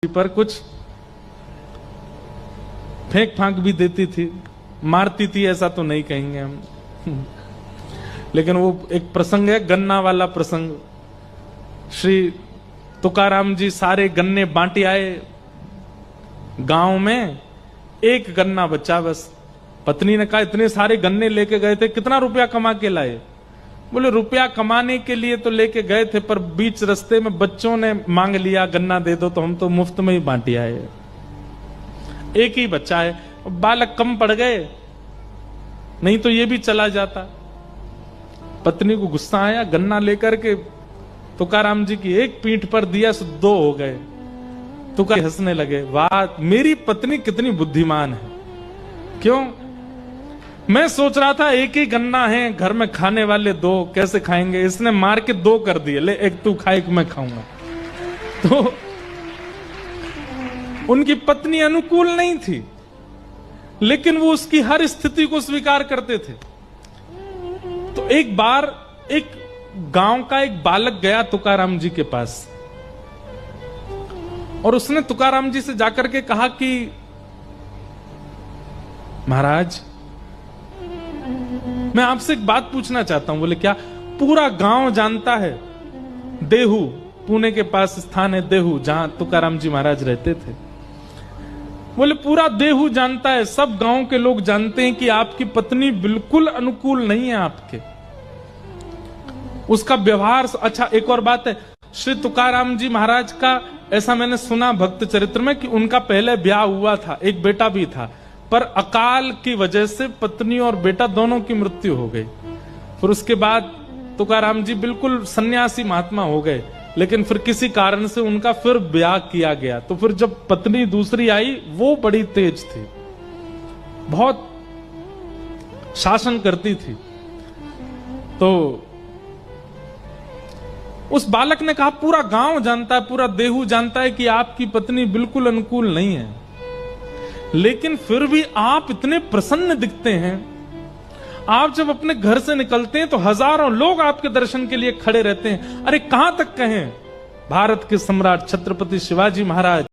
पर कुछ फेंक फांक भी देती थी, मारती थी, ऐसा तो नहीं कहेंगे हम। लेकिन वो एक प्रसंग है, गन्ना वाला प्रसंग। श्री तुकाराम जी सारे गन्ने बांटे आए गांव में, एक गन्ना बचा बस। पत्नी ने कहा इतने सारे गन्ने लेके गए थे, कितना रुपया कमा के लाए? बोले रुपया कमाने के लिए तो लेके गए थे, पर बीच रास्ते में बच्चों ने मांग लिया गन्ना दे दो, तो हम तो मुफ्त में ही बांटी आए। एक ही बच्चा है, बालक कम पड़ गए, नहीं तो ये भी चला जाता। पत्नी को गुस्सा आया, गन्ना लेकर के तुकाराम जी की एक पीठ पर दिया, सो दो हो गए। तुकार हंसने लगे, वाह मेरी पत्नी कितनी बुद्धिमान है। क्यों? मैं सोच रहा था एक ही गन्ना है, घर में खाने वाले दो, कैसे खाएंगे? इसने मार के दो कर दिए, ले एक तू खा एक मैं खाऊंगा। तो उनकी पत्नी अनुकूल नहीं थी, लेकिन वो उसकी हर स्थिति को स्वीकार करते थे। तो एक बार एक गांव का एक बालक गया तुकाराम जी के पास, और उसने तुकाराम जी से जाकर के कहा कि महाराज मैं आपसे एक बात पूछना चाहता हूं। बोले क्या? पूरा गांव जानता है, देहू, पुणे के पास स्थान है देहू, जहां तुकाराम जी महाराज रहते थे। बोले पूरा देहू जानता है, सब गांव के लोग जानते हैं कि आपकी पत्नी बिल्कुल अनुकूल नहीं है आपके, उसका व्यवहार अच्छा। एक और बात है, श्री तुकाराम जी महाराज का ऐसा मैंने सुना भक्त चरित्र में कि उनका पहले ब्याह हुआ था, एक बेटा भी था, पर अकाल की वजह से पत्नी और बेटा दोनों की मृत्यु हो गई। फिर उसके बाद तुकाराम जी बिल्कुल सन्यासी महात्मा हो गए, लेकिन फिर किसी कारण से उनका फिर ब्याह किया गया। तो फिर जब पत्नी दूसरी आई, वो बड़ी तेज थी, बहुत शासन करती थी। तो उस बालक ने कहा पूरा गांव जानता है, पूरा देहू जानता है कि आपकी पत्नी बिल्कुल अनुकूल नहीं है, लेकिन फिर भी आप इतने प्रसन्न दिखते हैं। आप जब अपने घर से निकलते हैं तो हजारों लोग आपके दर्शन के लिए खड़े रहते हैं। अरे कहां तक कहें, भारत के सम्राट छत्रपति शिवाजी महाराज